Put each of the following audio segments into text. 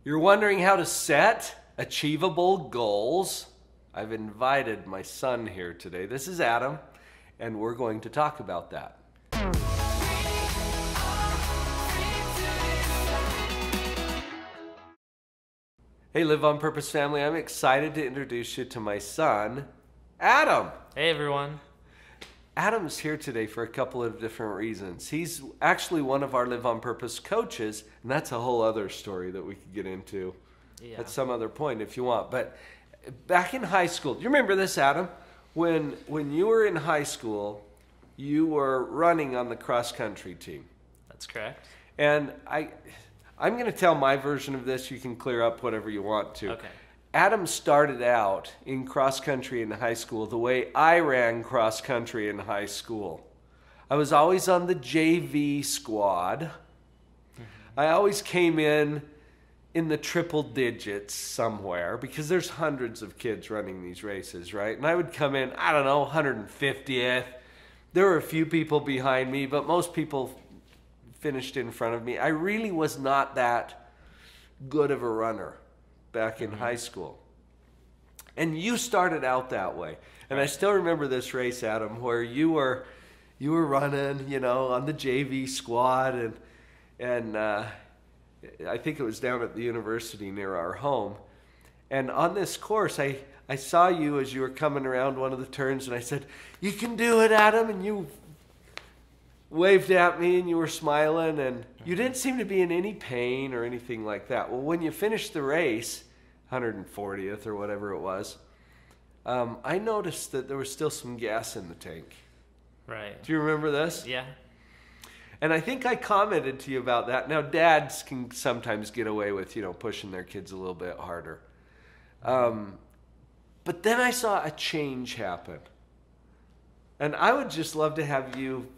You're wondering how to set achievable goals? I've invited my son here today. This is Adam, and we're going to talk about that. Hey, Live on Purpose family, I'm excited to introduce you to my son, Adam. Hey everyone. Adam's here today for a couple of different reasons. He's actually one of our Live on Purpose coaches, and that's a whole other story that we could get into at some other point if you want. But back in high school, do you remember this, Adam? When you were in high school, you were running on the cross-country team. That's correct. And I'm going to tell my version of this. You can clear up whatever you want to. Okay. Adam started out in cross-country in high school the way I ran cross-country in high school. I was always on the JV squad. I always came in the triple digits somewhere because there's hundreds of kids running these races, right? And I would come in, 150th. There were a few people behind me, but most people finished in front of me. I really was not that good of a runner back in high school. And you started out that way. And I still remember this race, Adam, where you were running, on the JV squad, and I think it was down at the university near our home. And on this course, I saw you as you were coming around one of the turns, and I said, "You can do it, Adam," and you waved at me and you were smiling and you didn't seem to be in any pain or anything like that. Well, when you finished the race, 140th or whatever it was, I noticed that there was still some gas in the tank. Right. Do you remember this? Yeah. And I think I commented to you about that. Now, dads can sometimes get away with, pushing their kids a little bit harder. But then I saw a change happen. And I would just love to have you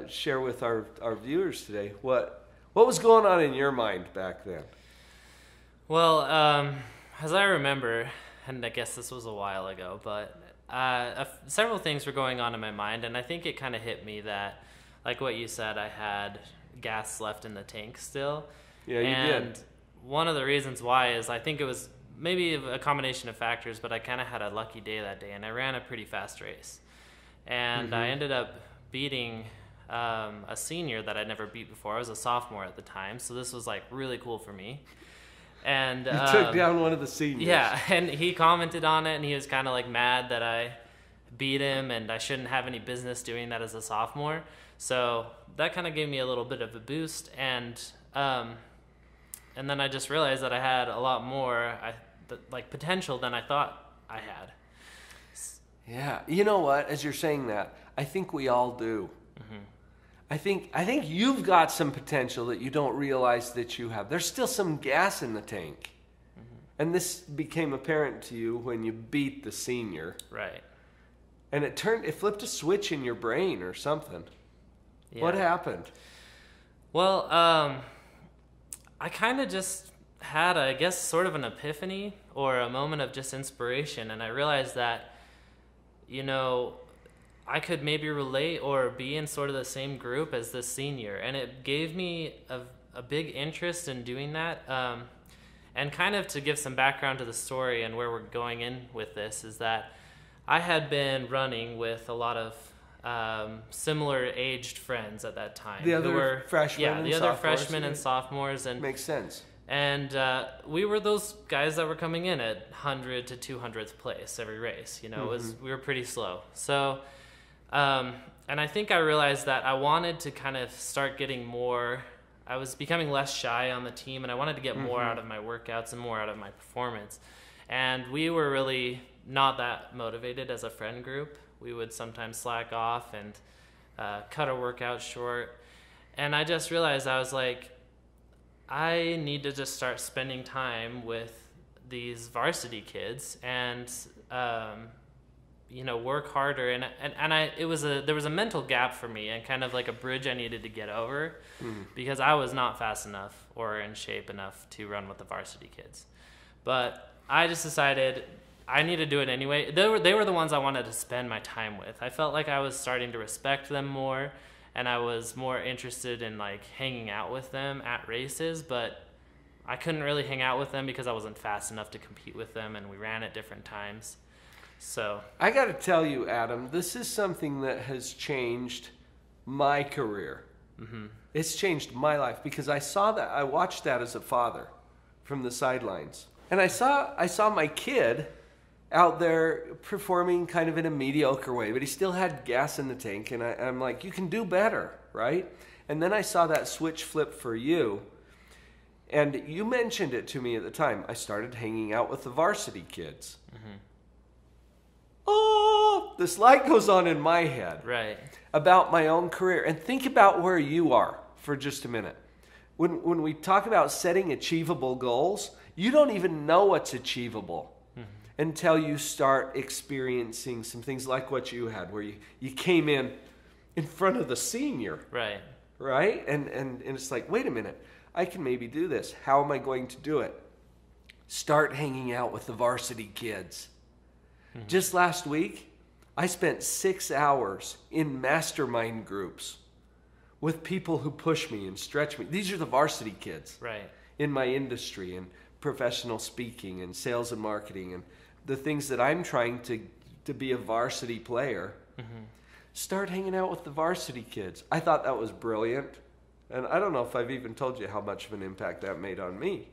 share with our viewers today what was going on in your mind back then. Well, as I remember, and I guess this was a while ago, but several things were going on in my mind, and I think it kind of hit me that, like what you said, I had gas left in the tank still. Yeah, you did. And one of the reasons why is I think it was maybe a combination of factors, but I kind of had a lucky day that day, and I ran a pretty fast race. And I ended up beating a senior that I'd never beat before. I was a sophomore at the time, so this was like really cool for me. And you took down one of the seniors. Yeah, and he commented on it, and he was kind of like mad that I beat him, and I shouldn't have any business doing that as a sophomore. So that kind of gave me a little bit of a boost, and then I just realized that I had a lot more potential than I thought I had. Yeah, you know what? As you're saying that, I think we all do. I think you've got some potential that you don't realize that you have. There's still some gas in the tank. And this became apparent to you when you beat the senior. Right. And it flipped a switch in your brain or something. Yeah. What happened? Well, I kind of just had, I guess, sort of an epiphany or a moment of just inspiration. And I realized that, I could maybe relate or be in sort of the same group as this senior. And it gave me a big interest in doing that. And kind of to give some background to the story and where we're going in with this is that I had been running with a lot of similar aged friends at that time. The other freshmen and sophomores. Freshmen and sophomores. And makes sense. And we were those guys that were coming in at 100 to 200th place every race. We were pretty slow. So, and I think I realized that I wanted to kind of start getting more. I was becoming less shy on the team, and I wanted to get more out of my workouts and more out of my performance. And we were really not that motivated as a friend group. We would sometimes slack off and cut our workout short. And I just realized I was like, I need to just start spending time with these varsity kids and work harder. And there was a mental gap for me and kind of like a bridge I needed to get over because I was not fast enough or in shape enough to run with the varsity kids. But I just decided I need to do it anyway. They were the ones I wanted to spend my time with. I felt like I was starting to respect them more, and I was more interested in like hanging out with them at races. But I couldn't really hang out with them because I wasn't fast enough to compete with them, and we ran at different times. So I got to tell you, Adam, this is something that has changed my career. Mm-hmm. It's changed my life because I watched that as a father from the sidelines. And I saw my kid out there performing kind of in a mediocre way, but he still had gas in the tank, and I'm like, you can do better, right? And then I saw that switch flip for you, and you mentioned it to me at the time. I started hanging out with the varsity kids. Mm-hmm. Oh, this light goes on in my head. Right. About my own career. And think about where you are for just a minute. When we talk about setting achievable goals, you don't even know what's achievable until you start experiencing some things like what you had, where you came in front of the senior. Right. Right? And it's like, wait a minute, I can maybe do this. How am I going to do it? Start hanging out with the varsity kids. Mm-hmm. Just last week, I spent 6 hours in mastermind groups with people who push me and stretch me. These are the varsity kids. Right. In my industry and professional speaking and sales and marketing and the things that I'm trying to be a varsity player. Mm-hmm. Start hanging out with the varsity kids. I thought that was brilliant. And I don't know if I've even told you how much of an impact that made on me.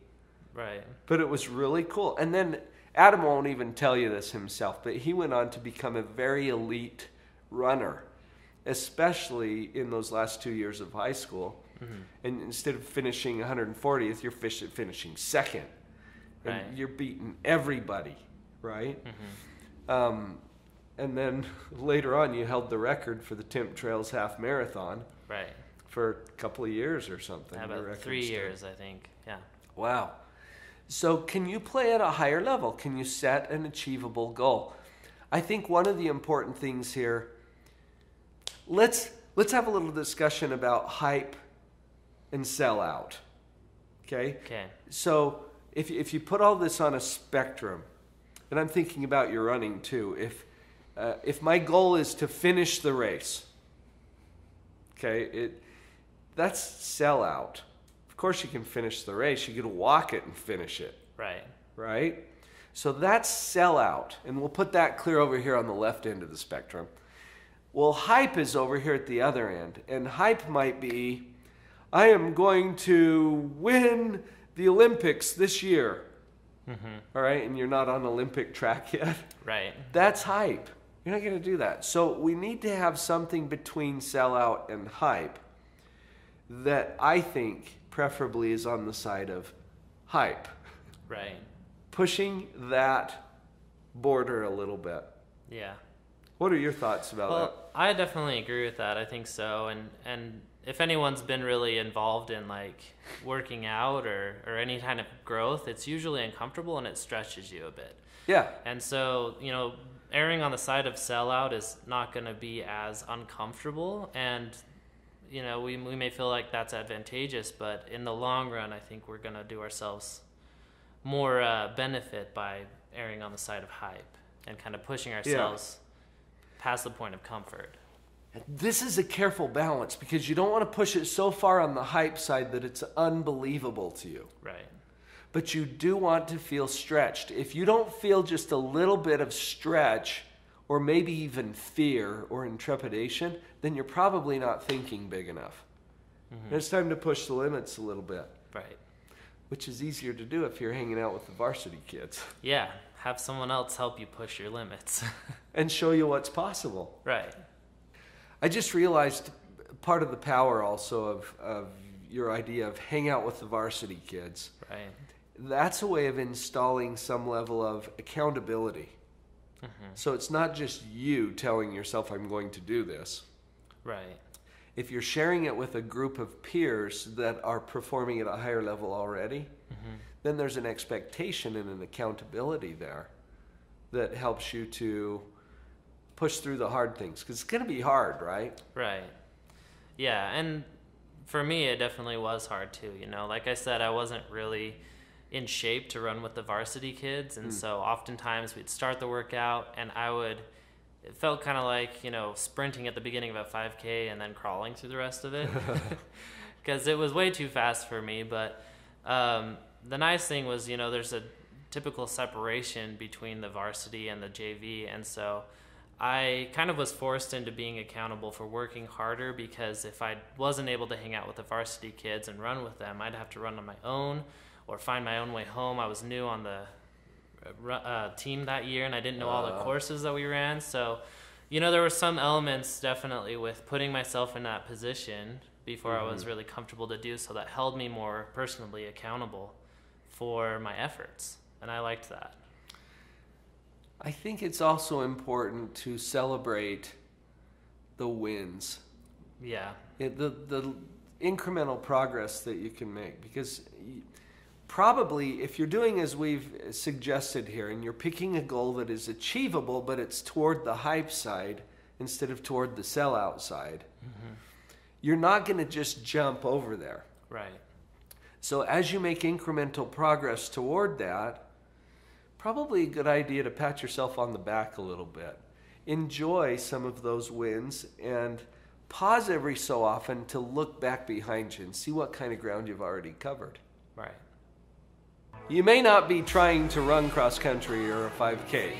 Right. But it was really cool. And then Adam won't even tell you this himself, but he went on to become a very elite runner, especially in those last 2 years of high school. Mm-hmm. And instead of finishing 140th, you're finishing second. And right. You're beating everybody, right? Mm-hmm. And then later on, you held the record for the Temp Trails Half Marathon. Right. For a couple of years or something. About 3 years, I think. Yeah. Wow. So can you play at a higher level? Can you set an achievable goal? I think one of the important things here, let's have a little discussion about hype and sellout. Okay? Okay. So if you put all this on a spectrum, and I'm thinking about your running too, if my goal is to finish the race, okay, that's sellout. Of course you can finish the race. You can walk it and finish it. Right. Right? So that's sellout. And we'll put that clear over here on the left end of the spectrum. Well, hype is over here at the other end. And hype might be, I am going to win the Olympics this year. Mm-hmm. All right? And you're not on Olympic track yet. Right. That's hype. You're not going to do that. So we need to have something between sellout and hype that I think preferably is on the side of hype. Right. Pushing that border a little bit. Yeah. What are your thoughts about that? Well, I definitely agree with that. I think so. And if anyone's been really involved in like working out or any kind of growth, it's usually uncomfortable and it stretches you a bit. Yeah. And so, erring on the side of sellout is not going to be as uncomfortable, and we may feel like that's advantageous, but in the long run, I think we're going to do ourselves more benefit by erring on the side of hype and kind of pushing ourselves past the point of comfort. This is a careful balance because you don't want to push it so far on the hype side that it's unbelievable to you. Right. But you do want to feel stretched. If you don't feel just a little bit of stretch or maybe even fear or intrepidation, then you're probably not thinking big enough. Mm-hmm. And it's time to push the limits a little bit. Right. Which is easier to do if you're hanging out with the varsity kids. Yeah. Have someone else help you push your limits. And show you what's possible. Right. I just realized part of the power also of your idea of hang out with the varsity kids. Right. That's a way of installing some level of accountability. Mm-hmm. So it's not just you telling yourself, I'm going to do this. Right. If you're sharing it with a group of peers that are performing at a higher level already, mm-hmm. then there's an expectation and an accountability there that helps you to push through the hard things. Because it's going to be hard, right? Right. Yeah, and for me, it definitely was hard too. Like I said, I wasn't really in shape to run with the varsity kids, and so oftentimes we'd start the workout and it felt kind of like sprinting at the beginning of a 5K and then crawling through the rest of it because it was way too fast for me. But the nice thing was, there's a typical separation between the varsity and the JV, and so I kind of was forced into being accountable for working harder, because if I wasn't able to hang out with the varsity kids and run with them, I'd have to run on my own or find my own way home. I was new on the team that year, and I didn't know all the courses that we ran. So, there were some elements definitely with putting myself in that position before I was really comfortable to do so that held me more personally accountable for my efforts, and I liked that. I think it's also important to celebrate the wins. Yeah. The incremental progress that you can make, because probably if you're doing as we've suggested here and you're picking a goal that is achievable but it's toward the hype side instead of toward the sellout side, you're not going to just jump over there. Right. So as you make incremental progress toward that, probably a good idea to pat yourself on the back a little bit. Enjoy some of those wins and pause every so often to look back behind you and see what kind of ground you've already covered. Right. You may not be trying to run cross country or a 5K.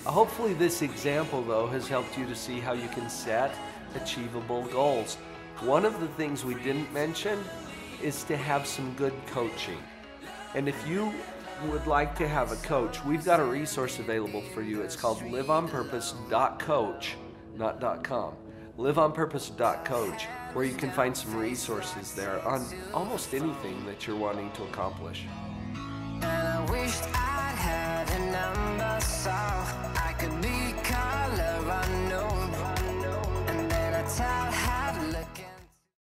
Hopefully this example, though, has helped you to see how you can set achievable goals. One of the things we didn't mention is to have some good coaching. And if you would like to have a coach, we've got a resource available for you. It's called liveonpurpose.coach, not .com. liveonpurpose.coach, where you can find some resources there on almost anything that you're wanting to accomplish. And I wished I had a number, sorry.